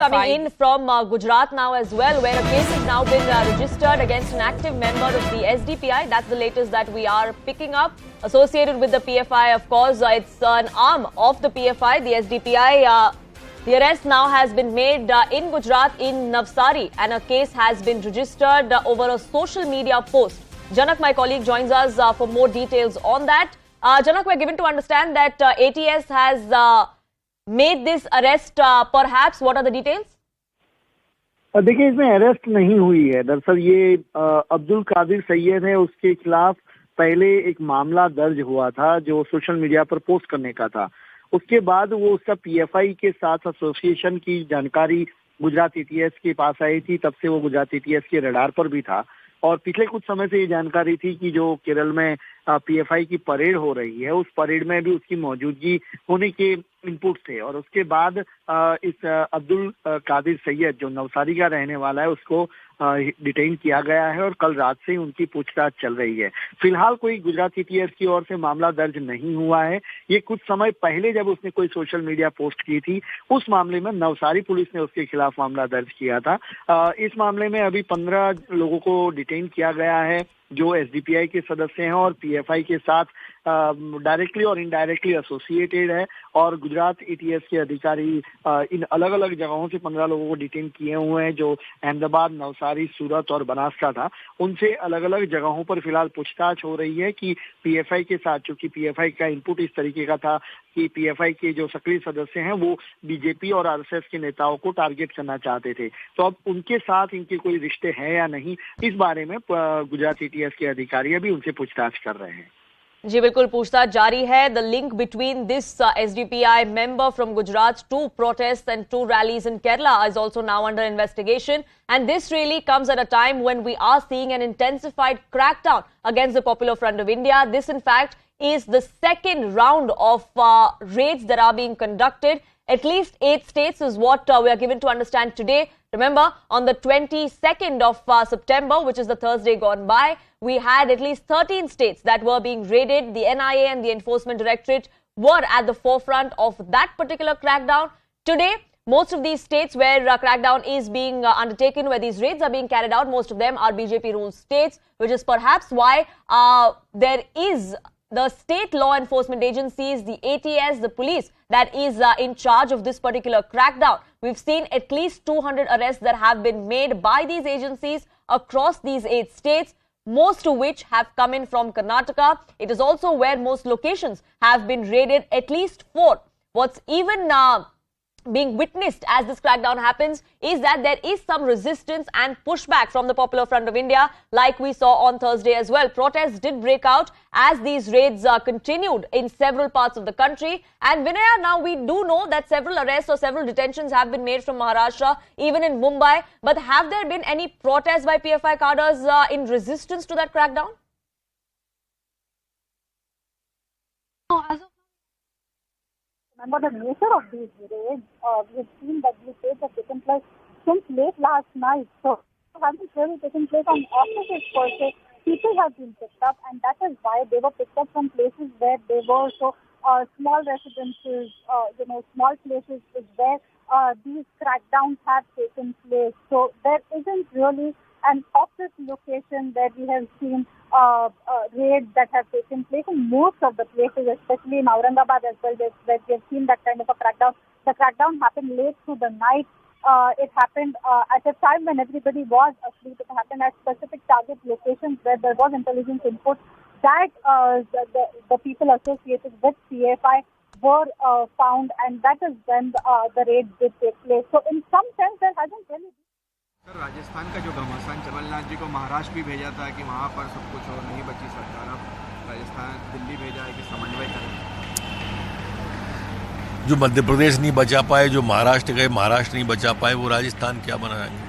Coming in from Gujarat now as well, where a case has now been registered against an active member of the SDPI. That's the latest that we are picking up. Associated with the PFI, of course, it's an arm of the PFI, the SDPI. The arrest now has been made in Gujarat, in Navsari, and a case has been registered over a social media post. Janak, my colleague, joins us for more details on that. Janak, we're given to understand that ATS has made this arrest, perhaps. What are the details? देखिए, इसमें arrest नहीं हुई है. दरअसल ये अब्दुल कादिर सैयद है, उसके खिलाफ पहले एक मामला दर्ज हुआ था जो सोशल मीडिया पर पोस्ट करने का था. उसके बाद वो उसका पीएफआई के साथ एसोसिएशन की जानकारी गुजरात एटीएस के पास आई थी. तब से वो गुजरात एटीएस के रडार पर भी था और पिछले कुछ समय से ये जानकारी थी कि जो केरल में पीएफआई की परेड हो रही है, उस परेड में भी उसकी मौजूदगी होने के इनपुट थे. और उसके बाद इस अब्दुल कादिर सैयद, जो नवसारी का रहने वाला है, उसको डिटेन किया गया है और कल रात से उनकी पूछताछ चल रही है. फिलहाल कोई गुजरात एटीएस की ओर से मामला दर्ज नहीं हुआ है. ये कुछ समय पहले जब उसने कोई सोशल मीडिया पोस्ट की थी, उस मामले में नवसारी पुलिस ने उसके खिलाफ मामला दर्ज किया था. इस मामले में अभी 15 लोगों को डिटेन किया गया है जो एसडीपीआई के सदस्य हैं और पीएफआई के साथ डायरेक्टली और इनडायरेक्टली एसोसिएटेड है. और गुजरात एटीएस के अधिकारी इन अलग अलग जगहों से 15 लोगों को डिटेन किए हुए हैं, जो अहमदाबाद, नवसारी, सूरत और बनास का था. उनसे अलग अलग जगहों पर फिलहाल पूछताछ हो रही है कि पीएफआई के साथ, चूंकि पीएफआई का इनपुट इस तरीके का था कि पीएफआई के जो सक्रिय सदस्य हैं वो बीजेपी और आरएसएस के नेताओं को टारगेट करना चाहते थे. तो अब उनके साथ इनके कोई रिश्ते हैं या नहीं, इस बारे में गुजरात एटीएस के अधिकारी अभी उनसे पूछताछ कर रहे हैं. जी बिल्कुल, पूछताछ जारी है. The link between this SDPI member from Gujarat to protests and to rallies in Kerala is also now under investigation. And this really comes at a time when we are seeing an intensified crackdown against the Popular Front of India. This, in fact, is the second round of raids that are being conducted. At least 8 states is what we are given to understand today. Remember, on the 22nd of September, which is the Thursday gone by, we had at least 13 states that were being raided. The NIA and the Enforcement Directorate were at the forefront of that particular crackdown. Today, most of these states where crackdown is being undertaken, where these raids are being carried out, most of them are BJP-ruled states, which is perhaps why there is the state law enforcement agencies, the ATS, the police, that is in charge of this particular crackdown. We've seen at least 200 arrests that have been made by these agencies across these 8 states, most of which have come in from Karnataka. It is also where most locations have been raided, at least 4. What's even being witnessed as this crackdown happens is that there is some resistance and pushback from the Popular Front of India, like we saw on Thursday as well. Protests did break out as these raids continued in several parts of the country. And Vinaya, now we do know that several arrests or several detentions have been made from Maharashtra, even in Mumbai. But have there been any protests by PFI cadres in resistance to that crackdown? No, remember the nature of these raids, we have seen that these raids have taken place since late last night. So, it hasn't really taken place on offices per se. People have been picked up, and that is why they were picked up from places where they were. So, small residences, small places is where these crackdowns have taken place. So, there isn't really an office location where we have seen raids that have taken place in most of the places, especially in Aurangabad as well, where we have seen that kind of a crackdown. The crackdown happened late through the night. It happened at a time when everybody was asleep. It happened at specific target locations where there was intelligence input that the people associated with PFI were found, and that is when the raid did take place. So in some sense, there hasn't really sir, Rajasthan का जो घमासान कमलनाथ जी को महाराष्ट्र भी भेजा था कि वहाँ पर सब कुछ और नहीं बची सरकार, अब राजस्थान दिल्ली भेजा है कि समन्वय करें. जो मध्य प्रदेश नहीं बचा पाए, जो महाराष्ट्र गए महाराष्ट्र नहीं बचा पाए, वो राजस्थान क्या बनाएंगे?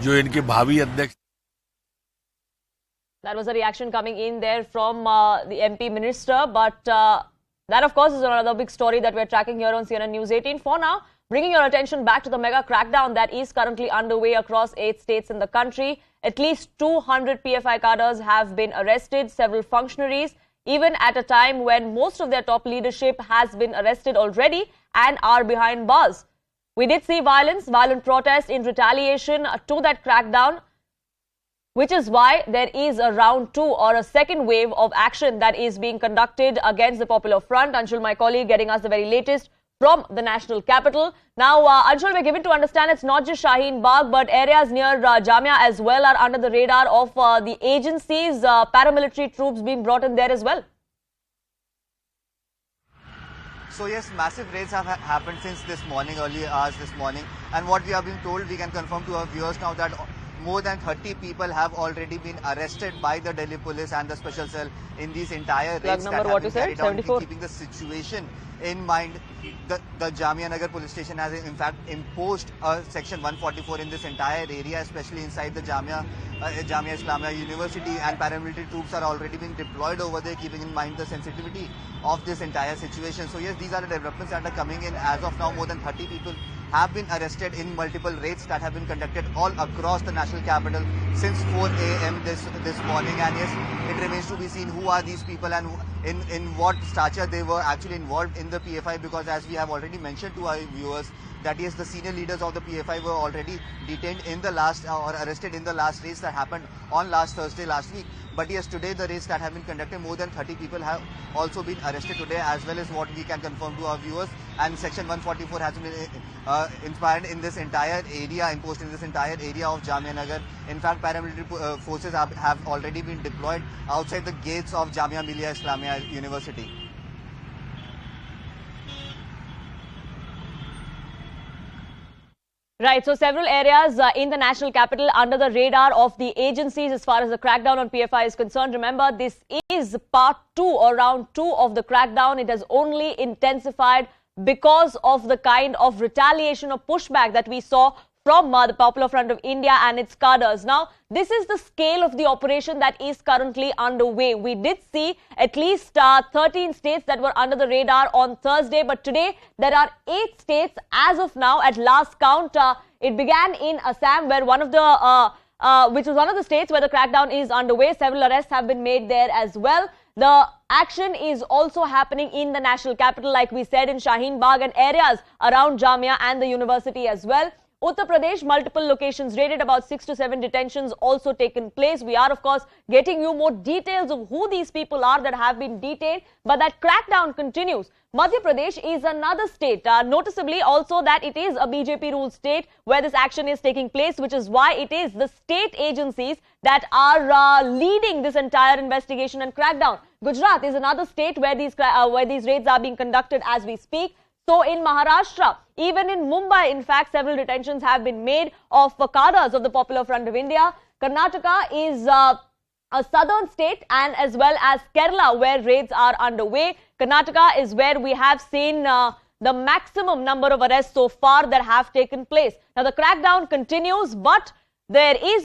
जो इनके भावी अध्यक्ष. That was a reaction coming in there from the MP minister, but that of course is another big story that we're tracking here on CNN News 18. For now, bringing your attention back to the mega crackdown that is currently underway across 8 states in the country. At least 200 PFI cadres have been arrested, several functionaries, even at a time when most of their top leadership has been arrested already and are behind bars. We did see violent protest in retaliation to that crackdown, which is why there is a round 2 or a second wave of action that is being conducted against the Popular Front. Anshul, my colleague, getting us the very latest from the national capital. Now, Anshul, we're given to understand it's not just Shaheen Bagh, but areas near Jamia as well are under the radar of the agencies, paramilitary troops being brought in there as well. So yes, massive raids have happened since this morning, early hours this morning. And what we have been told, we can confirm to our viewers now that more than 30 people have already been arrested by the Delhi police and the special cell in these entire raids that have been carried out. Keeping the situation in mind, the Jamia Nagar police station has in fact imposed a section 144 in this entire area, especially inside the Jamia Islamia University, and paramilitary troops are already being deployed over there, keeping in mind the sensitivity of this entire situation. So yes, these are the developments that are coming in. As of now, more than 30 people have been arrested in multiple raids that have been conducted all across the national capital since 4 a.m. this morning. And yes, it remains to be seen who are these people and in what stature they were actually involved in the PFI, because as we have already mentioned to our viewers, that yes, the senior leaders of the PFI were already detained in the last or arrested in the last raids that happened on last Thursday last week. But yes, today the raids that have been conducted, more than 30 people have also been arrested today, as well as what we can confirm to our viewers. And Section 144 has been imposed in this entire area of Jamia Nagar. In fact, paramilitary forces have already been deployed outside the gates of Jamia Millia Islamia University. Right, so several areas in the national capital under the radar of the agencies as far as the crackdown on PFI is concerned. Remember, this is part 2 or round 2 of the crackdown. It has only intensified because of the kind of retaliation or pushback that we saw from the Popular Front of India and its cadres. Now, this is the scale of the operation that is currently underway. We did see at least 13 states that were under the radar on Thursday, but today there are 8 states as of now at last count. It began in Assam, where which is one of the states where the crackdown is underway. Several arrests have been made there as well. The action is also happening in the national capital, like we said, in Shaheen Bagh and areas around Jamia and the university as well. Uttar Pradesh, multiple locations raided, about 6 to 7 detentions also taken place. We are, of course, getting you more details of who these people are that have been detained, but that crackdown continues. Madhya Pradesh is another state, noticeably also that it is a BJP-ruled state where this action is taking place, which is why it is the state agencies that are leading this entire investigation and crackdown. Gujarat is another state where these raids are being conducted as we speak. So in Maharashtra, even in Mumbai, in fact, several detentions have been made of cadres of the Popular Front of India. Karnataka is a southern state, and as well as Kerala, where raids are underway. Karnataka is where we have seen the maximum number of arrests so far that have taken place. Now, the crackdown continues, but there is